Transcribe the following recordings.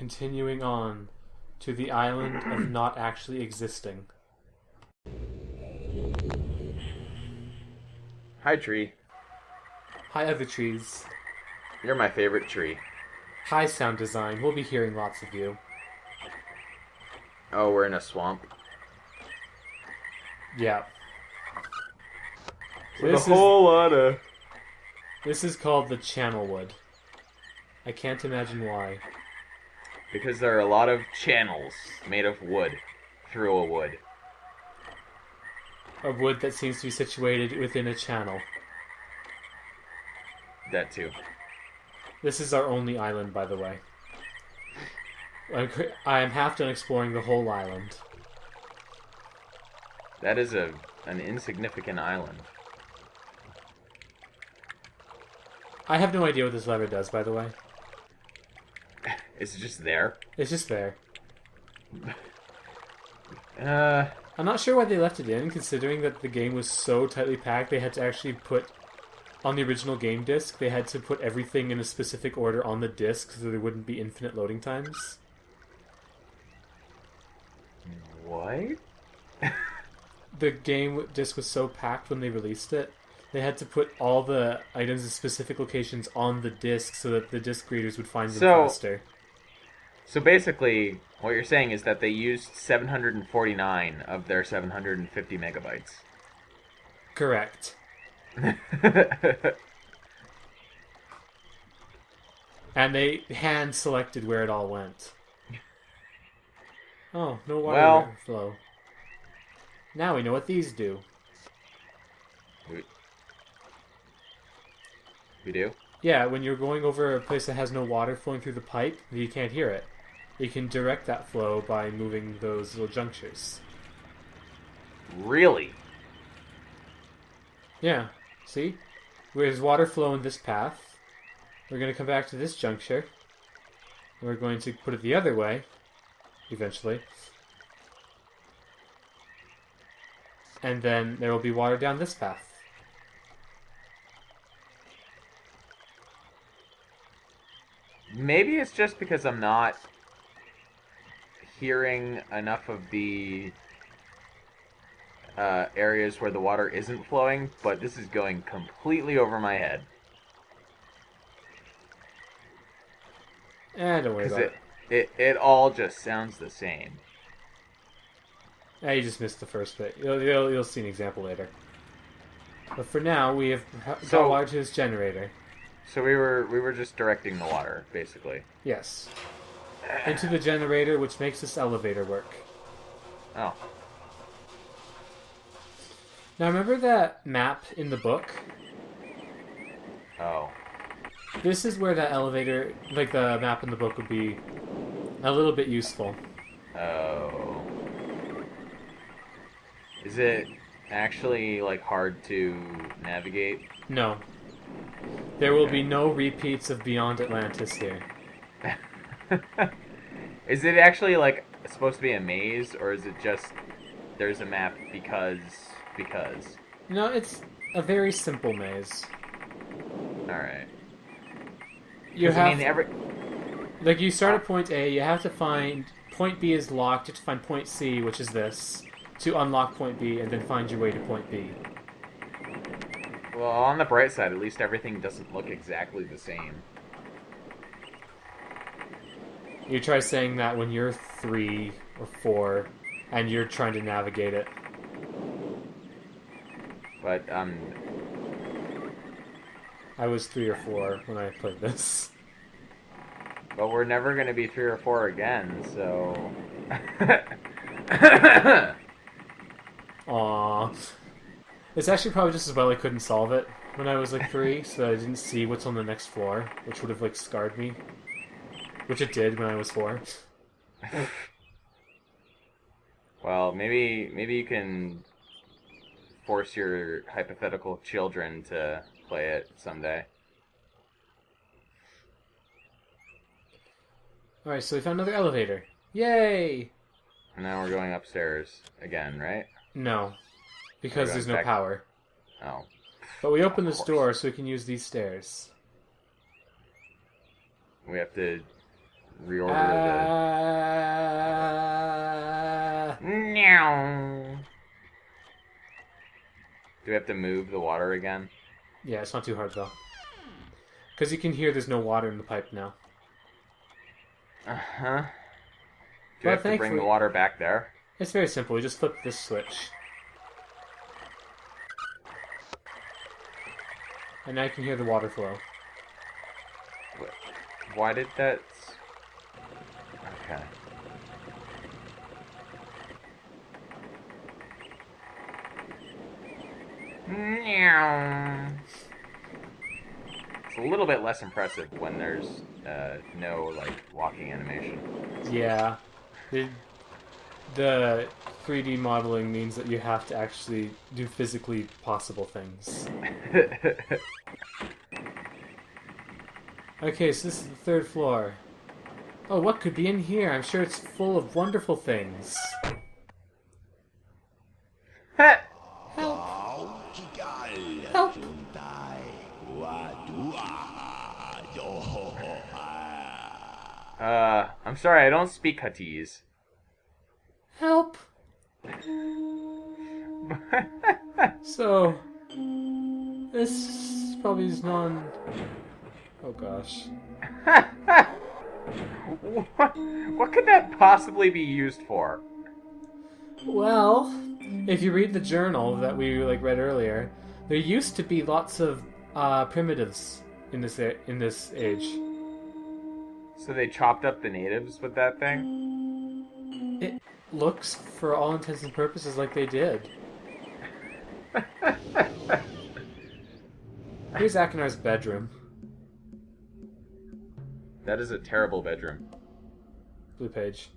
continuing on to the island of not actually existing. Hi, tree. Hi, other trees. You're my favorite tree. Hi, sound design. We'll be hearing lots of you. Oh, we're in a swamp. Yeah. With a whole lot of... This is called the channel wood. I can't imagine why. Because there are a lot of channels made of wood through a wood. A wood that seems to be situated within a channel. That too. This is our only island, by the way. I am half done exploring the whole island. That is an insignificant island. I have no idea what this lever does, by the way. Is it just there? It's just there. Uh... I'm not sure why they left it in, considering that the game was so tightly packed, they had to actually put... On the original game disc, they had to put everything in a specific order on the disc so there wouldn't be infinite loading times. What? The game disc was so packed when they released it, they had to put all the items in specific locations on the disc so that the disc readers would find them faster. So basically, what you're saying is that they used 749 of their 750 megabytes. Correct. And they hand selected where it all went. Oh, no water flow. Now we know what these do. We do? Yeah, when you're going over a place that has no water flowing through the pipe, you can't hear it. You can direct that flow by moving those little junctures. Really? Yeah. See? There's water flow in this path. We're going to come back to this juncture. And we're going to put it the other way. Eventually. And then there will be water down this path. Maybe it's just because I'm not hearing enough of the areas where the water isn't flowing, but this is going completely over my head. Don't worry about it. It all just sounds the same. You just missed the first bit. You'll see an example later. But for now, we have got water to this generator. So we were just directing the water, basically. Yes. Into the generator, which makes this elevator work. Oh. Now remember that map in the book? Oh. This is where that elevator, like the map in the book, would be a little bit useful. Oh. Is it actually, like, hard to navigate? No. There will be no repeats of Beyond Atlantis here. Is it actually, like, supposed to be a maze, or is it just there's a map because? No, it's a very simple maze. Alright. Like, you start at point A, you have to find... Point B is locked, you have to find point C, which is this, to unlock point B, and then find your way to point B. Well, on the bright side, at least everything doesn't look exactly the same. You try saying that when you're 3 or 4, and you're trying to navigate it. But, I was 3 or 4 when I played this. But we're never going to be 3 or 4 again, so... Aww. It's actually probably just as well I couldn't solve it when I was like 3, so I didn't see what's on the next floor, which would have like scarred me. Which it did when I was 4. Well, maybe you can force your hypothetical children to play it someday. Alright, so we found another elevator. Yay! And now we're going upstairs again, right? No. Because there's no power. Oh. But we opened this door so we can use these stairs. We have to reorder the... Meow. Do we have to move the water again? Yeah, it's not too hard, though. Because you can hear there's no water in the pipe now. Uh-huh. Do we have to bring the water back there? It's very simple. We just flip this switch. And now you can hear the water flow. Why did that... Okay. Meow. It's a little bit less impressive when there's no, like, walking animation. Yeah. The 3D modeling means that you have to actually do physically possible things. Okay, so this is the 3rd floor. Oh, what could be in here? I'm sure it's full of wonderful things. Help! Help! I'm sorry, I don't speak Huttese. Help! So, this probably is non... Oh gosh. What could that possibly be used for? Well, if you read the journal that we read earlier, there used to be lots of primitives in this age. So they chopped up the natives with that thing? It looks, for all intents and purposes, like they did. Here's Akinar's bedroom. That is a terrible bedroom. Blue page.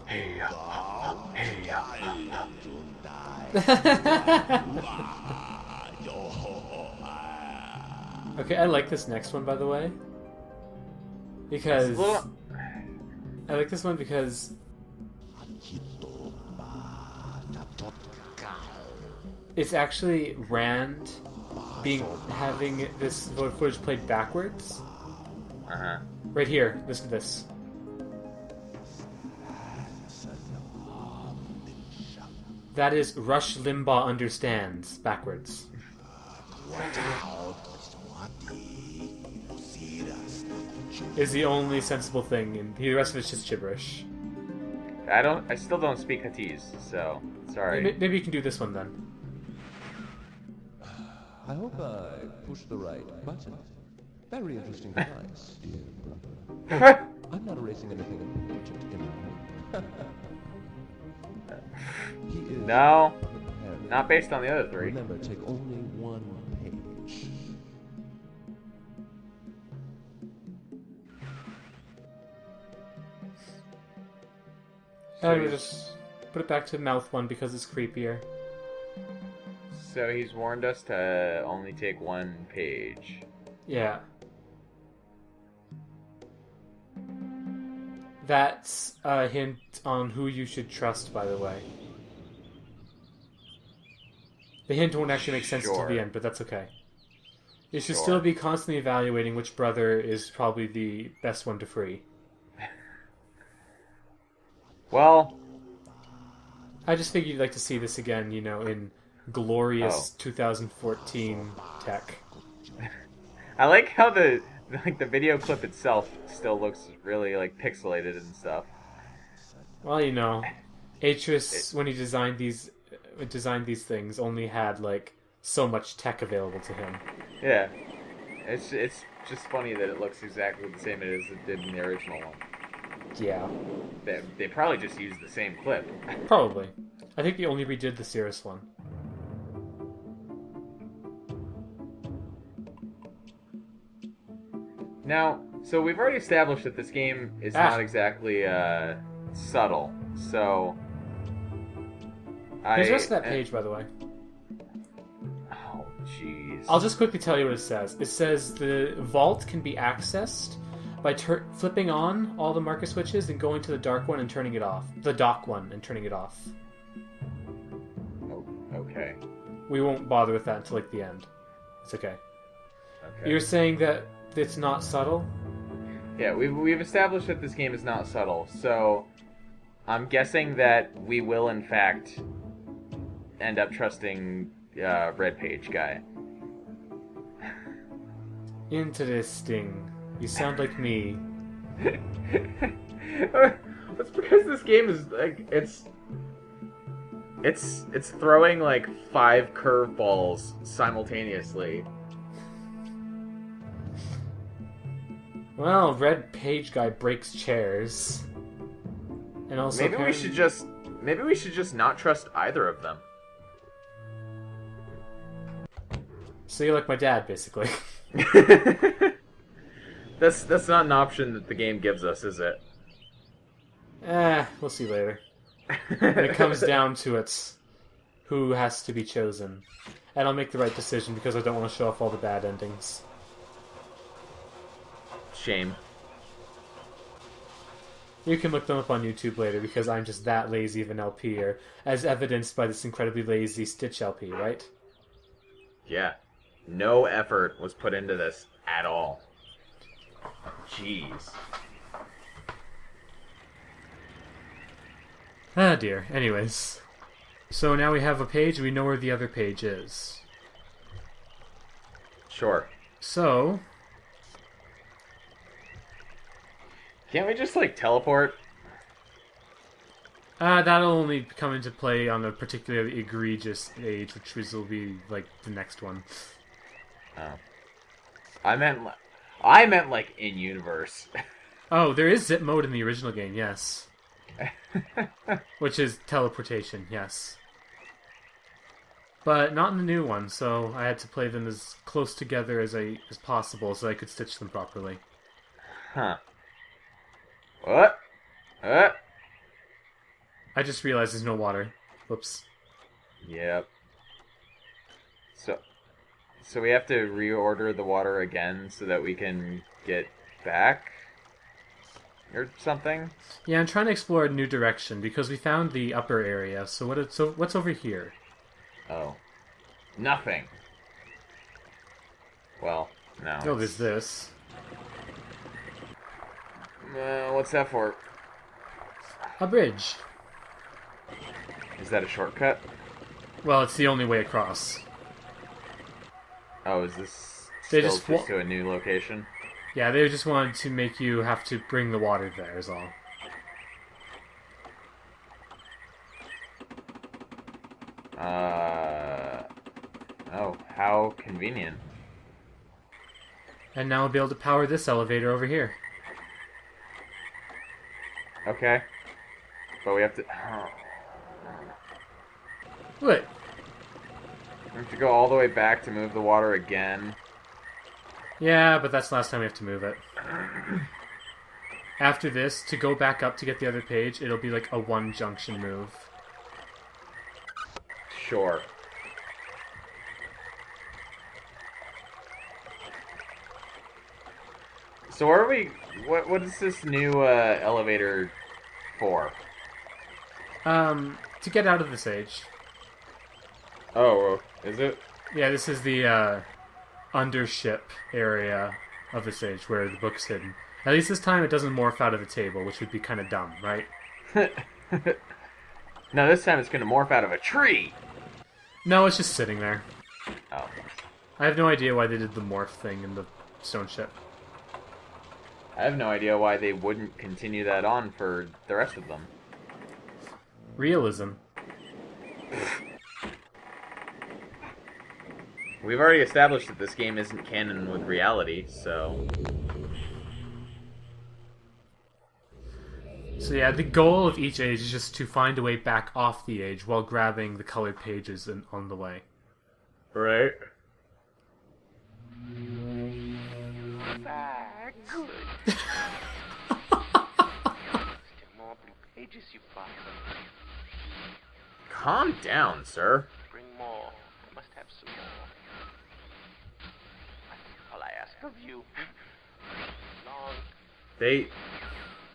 Hey, Okay, I like this next one, by the way. Because... I like this one because... It's actually Rand having this footage played backwards. Uh-huh. Right here, listen to this. That is Rush Limbaugh Understands backwards. Is the only sensible thing, and the rest of it's just gibberish. I still don't speak Huttese, so sorry. Maybe you can do this one then. I hope I pushed the right button. Very interesting device, dear brother. I'm not erasing anything important in my He is No, unprepared. not based on the other 3. Remember, take only one page. I would just put it back to mouth one because it's creepier. So he's warned us to only take one page. Yeah. That's a hint on who you should trust, by the way. The hint won't actually make sense to the end, but that's okay. You should still be constantly evaluating which brother is probably the best one to free. Well, I just figured you'd like to see this again, in glorious 2014 tech. I like how the video clip itself still looks really pixelated and stuff. Well, Atris, when he designed these things, only had so much tech available to him. Yeah, it's just funny that it looks exactly the same as it did in the original one. Yeah. They probably just used the same clip. Probably. I think they only redid the Cirrus one. Now, so we've already established that this game is not exactly subtle. So Here's the rest of that page, by the way. Oh, jeez. I'll just quickly tell you what it says. It says the vault can be accessed by flipping on all the marker switches and going to the dark one and turning it off. The dock one and turning it off. Oh, okay. We won't bother with that until the end. It's okay. Okay. You're saying that it's not subtle? Yeah, we've established that this game is not subtle, so I'm guessing that we will in fact end up trusting Red Page guy. Interesting. You sound like me. That's because this game is like it's throwing like 5 curveballs simultaneously. Well, Red Page guy breaks chairs. And also Maybe we should just not trust either of them. So you're like my dad, basically. That's not an option that the game gives us, is it? We'll see later. When it comes down to it, who has to be chosen. And I'll make the right decision because I don't want to show off all the bad endings. Shame. You can look them up on YouTube later because I'm just that lazy of an LPer, as evidenced by this incredibly lazy Stitch LP, right? Yeah. No effort was put into this at all. Jeez. Ah dear. Anyways. So now we have a page, we know where the other page is. Sure. So... Can't we just, like, teleport? that'll only come into play on a particularly egregious age, which will be, like, the next one. Oh. I meant like in-universe. Oh, there is zip mode in the original game, yes. Which is teleportation, yes. But not in the new one, so I had to play them as close together as possible so I could stitch them properly. Huh. What? I just realized there's no water. Whoops. Yep. So we have to reorder the water again so that we can get back? Or something? Yeah, I'm trying to explore a new direction because we found the upper area. So what's over here? Oh. Nothing. Well, no. Oh, there's this. What's that for? A bridge. Is that a shortcut? Well, it's the only way across. Oh, is this They still just just to a new location? Yeah, they just wanted to make you have to bring the water there, is all. Oh, how convenient. And now we'll be able to power this elevator over here. Okay. But we have to... What? We have to go all the way back to move the water again. Yeah, but that's the last time we have to move it. After this, to go back up to get the other page, it'll be like a one-junction move. Sure. So are we... What is this new elevator for? To get out of this age. Oh, is it? Yeah, this is the, undership area of this age where the book's hidden. At least this time it doesn't morph out of the table, which would be kind of dumb, right? No, this time it's going to morph out of a tree! No, it's just sitting there. Oh. I have no idea why they did the morph thing in the stone ship. I have no idea why they wouldn't continue that on for the rest of them. Realism. We've already established that this game isn't canon with reality, so... So yeah, the goal of each age is just to find a way back off the age while grabbing the colored pages on the way. Right. Good. More blue pages, you bastard. Calm down, sir. Bring more. I must have some more. All I ask of you. Long. They...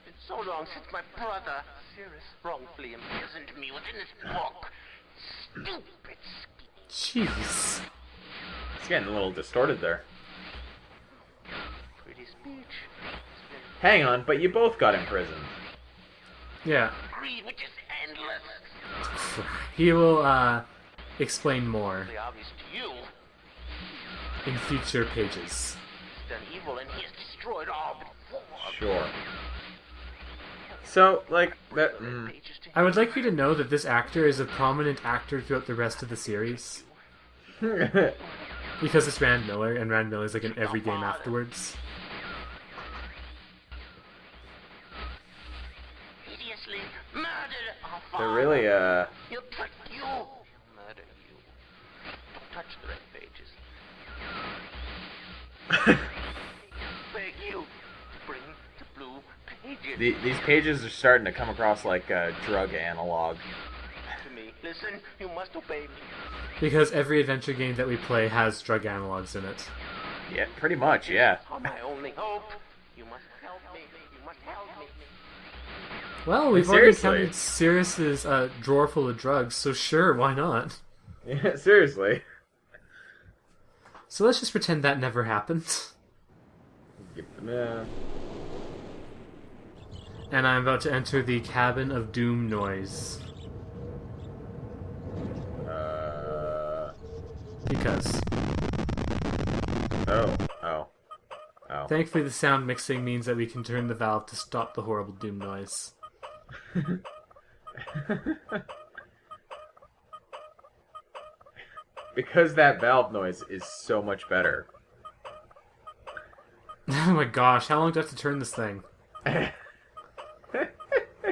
It's so long since my brother, Cirrus, wrongfully imprisoned me within this book. Stupid scheme. Jeez. It's getting a little distorted there. Pretty speech. Hang on, but you both got imprisoned. Yeah. Greed, which is endless. He will explain more It's obvious to you. in future pages. He's done evil and he has destroyed all before. Sure. So, like, that... Pages to I would like you to know that this actor is a prominent actor throughout the rest of the series. Because it's Rand Miller, and Rand Miller's like in every game afterwards. hideously murdered our They're father. really, He'll trick you. He'll murder you. Don't touch the red pages. Beg you to bring the blue pages these pages are starting to come across like a drug analog. to me. Listen, you must obey me. Because every adventure game that we play has drug analogs in it. Yeah, pretty much, yeah. Are my only hope. You must help me. You must help me. Well, we've already Seriously. counted Sirius's drawer full of drugs, so sure, why not? Yeah, seriously. So let's just pretend that never happened. Yeah. And I'm about to enter the cabin of doom noise. Because. Oh. Thankfully, the sound mixing means that we can turn the valve to stop the horrible doom noise. Because that valve noise is so much better. Oh my gosh, how long do I have to turn this thing?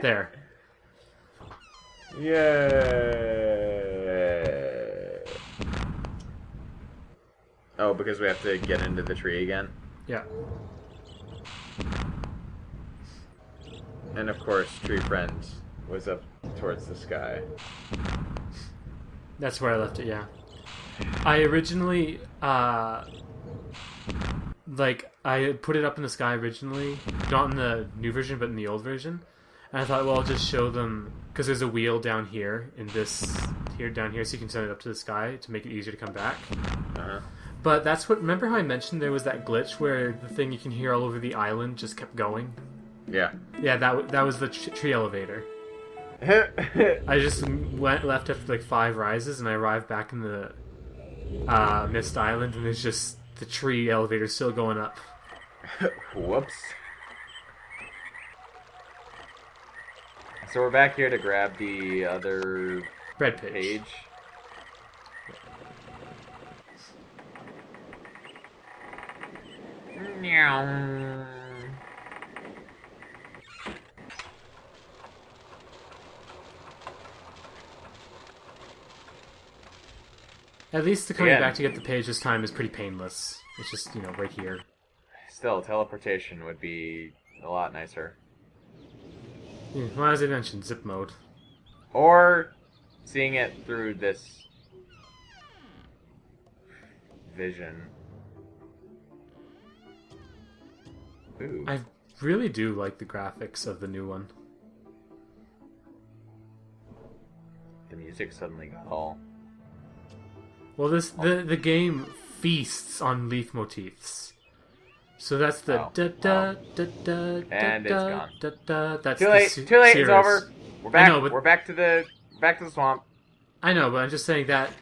There. Yay! Oh, because we have to get into the tree again? Yeah. And of course, Tree Friend was up towards the sky. That's where I left it, yeah. I originally, I put it up in the sky originally, not in the new version, but in the old version. And I thought, well, I'll just show them, because there's a wheel down here, down here, so you can send it up to the sky to make it easier to come back. Uh-huh. But that's what, remember how I mentioned there was that glitch where the thing you can hear all over the island just kept going? Yeah. Yeah, that was the tree elevator. I just left after like 5 rises, and I arrived back in the Myst Island, and there's just the tree elevator still going up. Whoops. So we're back here to grab the other Red page. page. Meow. At least the coming Yeah. back to get the page this time is pretty painless. It's just, right here. Still, teleportation would be a lot nicer. Yeah, well, as I mentioned, zip mode. Or seeing it through this vision. Ooh. I really do like the graphics of the new one. The music suddenly got all... Well, the game feasts on leaf motifs. So that's the Wow. da da da da da And it's da gone. da da. That's Too the late, se- too late, it's series. over. We're back. know, but- We're back to the swamp. I know, but I'm just saying that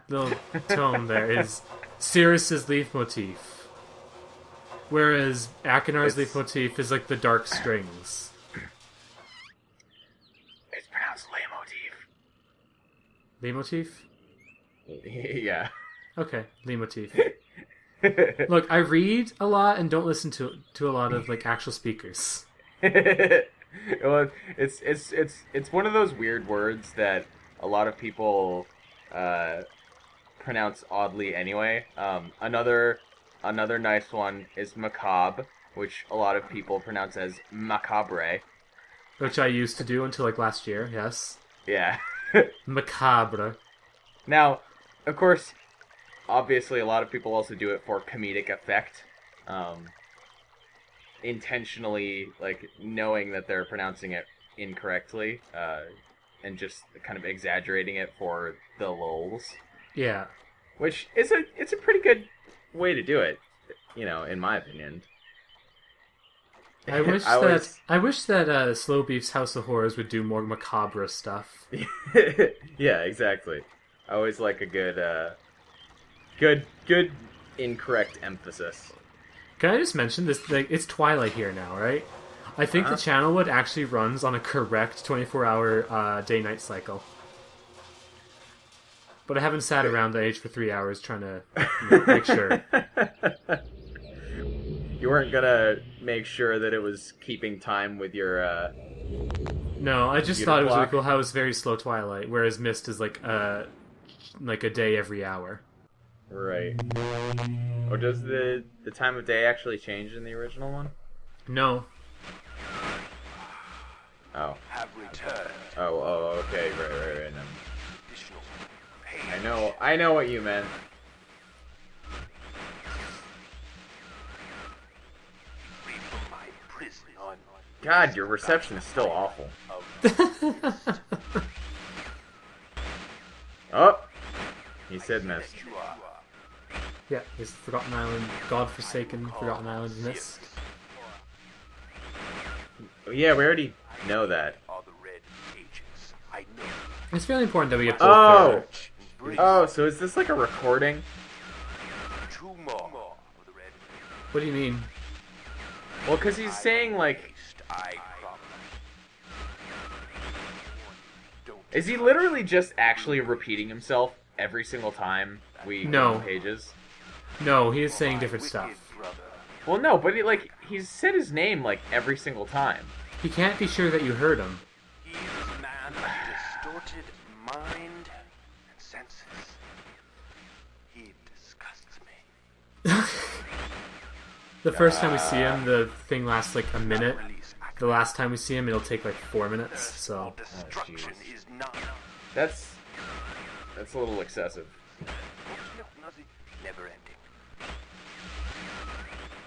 little tone there is Sirius's leaf motif, whereas Akinar's leaf motif is like the dark strings. It's pronounced leitmotif. Leitmotif? Yeah. Okay, leitmotif. Look, I read a lot and don't listen to a lot of like actual speakers. Well, it's one of those weird words that a lot of people pronounce oddly anyway. Another nice one is macabre, which a lot of people pronounce as macabre. Which I used to do until like last year, yes. Yeah. Macabre. Now, of course, obviously a lot of people also do it for comedic effect. Intentionally, like, knowing that they're pronouncing it incorrectly, and just kind of exaggerating it for the lulz. Yeah. which is it's a pretty good way to do it, in my opinion. I wish that Slow Beef's House of Horrors would do more macabre stuff. Yeah, exactly. I always like a good incorrect emphasis. Can I just mention this? Like, it's Twilight here now, right? I think the channel would actually runs on a correct 24-hour day-night cycle. But I haven't sat around the age for 3 hours trying to make sure. You weren't gonna make sure that it was keeping time with your. No, I just thought it was really cool how it was very slow Twilight, whereas Myst is like a day every hour. Right. Or does the time of day actually change in the original one? No. Oh. Have returned. Oh, okay, right. I know what you meant. Free from my prison on God, your reception is still awful. Oh! He said Myst. you are. Yeah, it's Forgotten Island, God-forsaken Forgotten Island Myst. Yeah, we already know that. Are the red agents. I know. It's really important that we get both there. Oh, so is this like a recording? Two more of the red. What do you mean? Well, because he's saying, like... I promise. Don't Is he literally just actually repeating himself every single time we go to pages? No, he is saying different stuff. brother. Well, no, but he's said his name, like, every single time. He can't be sure that you heard him. He is a man of distorted mind and senses. He disgusts me. The first time we see him, the thing lasts like a minute. The last time we see him, it'll take like 4 minutes, so... Destruction is not. That's a little excessive. No, nothing. Never ending.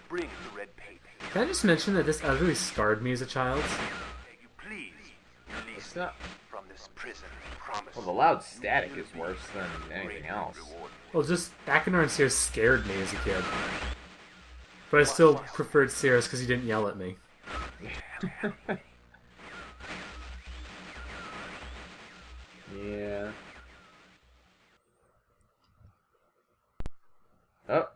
Bring the red paper. Can I just mention that this utterly scarred me as a child? You please release It's not... me from this prison. Promise. Well, the loud static is worse than anything else. Well, just Akinar and Sears scared me as a kid. But I still preferred Sears because he didn't yell at me. Yeah. Oh.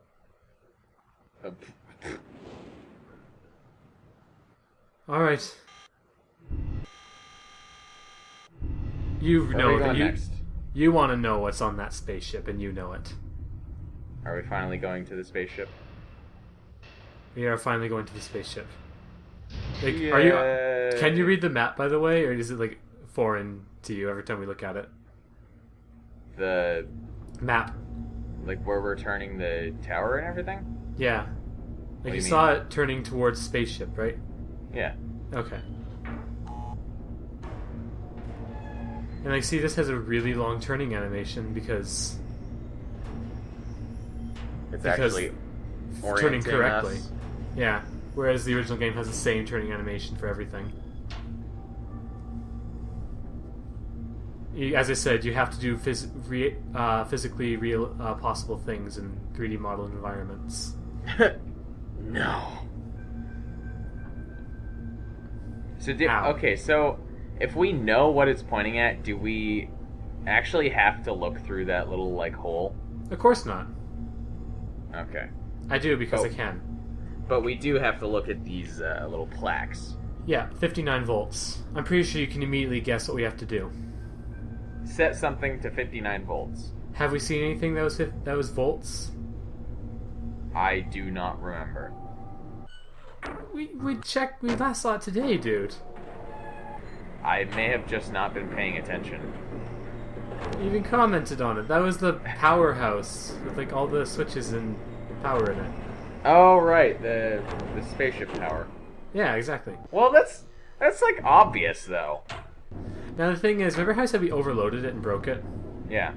Alright. You Where are know we that going next? you want to know what's on that spaceship, and you know it. Are we finally going to the spaceship? We are finally going to the spaceship. Like, Yeah. Can you read the map, by the way, or is it like foreign to you every time we look at it? The... Map. Like, where we're turning the tower and everything? Yeah. do Like, you you saw mean? it turning towards spaceship, right? Yeah. Okay. And like, see, this has a really long turning animation because It's actually turning orienting correctly. us. Yeah. Whereas the original game has the same turning animation for everything. As I said, you have to do physically real possible things in 3D model environments. No. So How? okay, so if we know what it's pointing at, do we actually have to look through that little like hole? Of course not. Okay. I do because Oh. I can. But we do have to look at these little plaques. Yeah, 59 volts. I'm pretty sure you can immediately guess what we have to do. Set something to 59 volts. Have we seen anything that was volts? I do not remember. We last saw it today, dude. I may have just not been paying attention. You even commented on it. That was the powerhouse with like all the switches and power in it. Oh right, the spaceship tower. Yeah, exactly. Well, that's like obvious though. Now the thing is, remember how I said we overloaded it and broke it? Yeah.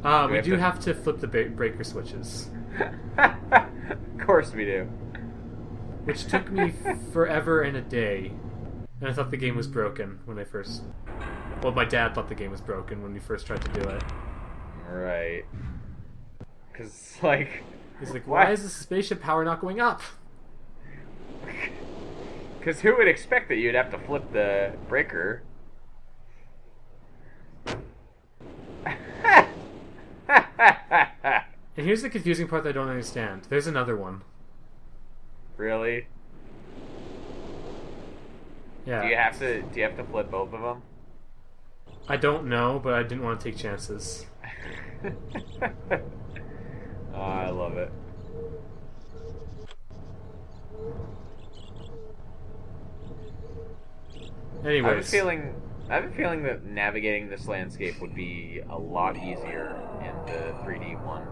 We have do to- have to flip the breaker switches, Of course we do. which took me forever and a day. And I thought the game was broken when I first... Well, my dad thought the game was broken when we first tried to do it. Right. Because, like... He's like, What? why is the spaceship power not going up? Because who would expect that you'd have to flip the breaker? And here's the confusing part that I don't understand. There's another one. Really? Yeah. Do you have to flip both of them? I don't know, but I didn't want to take chances. Oh, I love it. Anyways. I have a feeling that navigating this landscape would be a lot easier in the 3D one.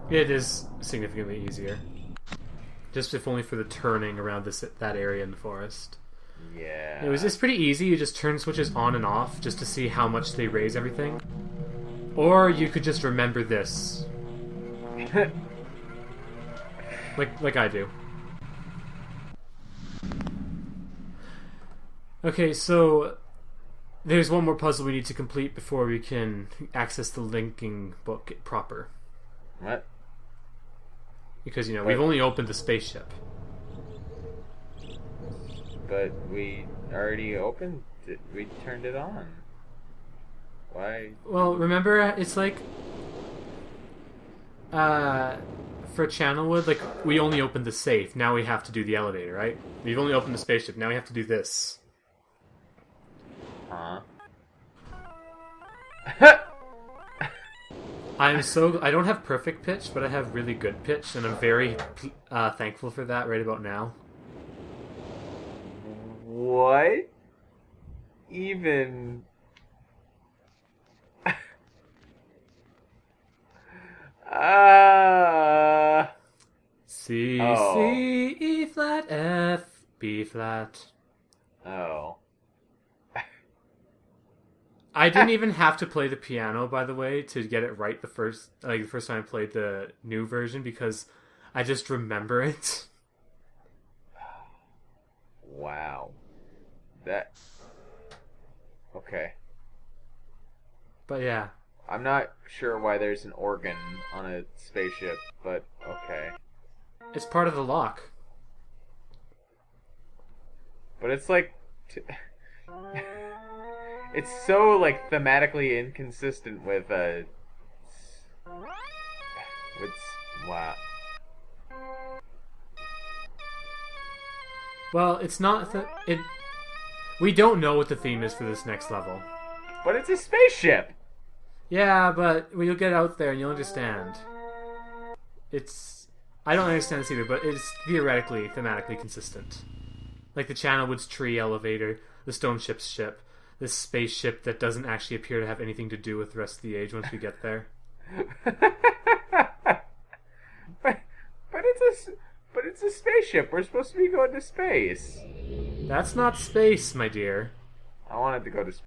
It is significantly easier. Just if only for the turning around that area in the forest. Yeah. It's pretty easy. You just turn switches on and off just to see how much they raise everything. Or you could just remember this. like I do. Okay, so there's one more puzzle we need to complete before we can access the linking book proper. What? Because, we've only opened the spaceship. But we already opened it. We turned it on. Why? Well, remember, it's like... for Channelwood, like, we only opened the safe. Now we have to do the elevator, right? We've only opened the spaceship. Now we have to do this. Huh? I don't have perfect pitch, but I have really good pitch, and I'm very thankful for that right about now. What? Even... C, Oh. C, E flat, F, B flat. Oh. I didn't even have to play the piano, by the way, to get it right the first time I played the new version, because I just remember it. Wow. That... Okay. But yeah. I'm not sure why there's an organ on a spaceship, but okay. It's part of the lock. But it's like... It's so, like, thematically inconsistent with, wow. Well, it's not... We don't know what the theme is for this next level. But it's a spaceship! Yeah, but you'll get out there and you'll understand. I don't understand this either, but it's theoretically, thematically consistent. Like the Channelwood's tree elevator, the Stone Ship's ship, this spaceship that doesn't actually appear to have anything to do with the rest of the age once we get there. But it's a spaceship. We're supposed to be going to space. That's not space, my dear. I wanted to go to space.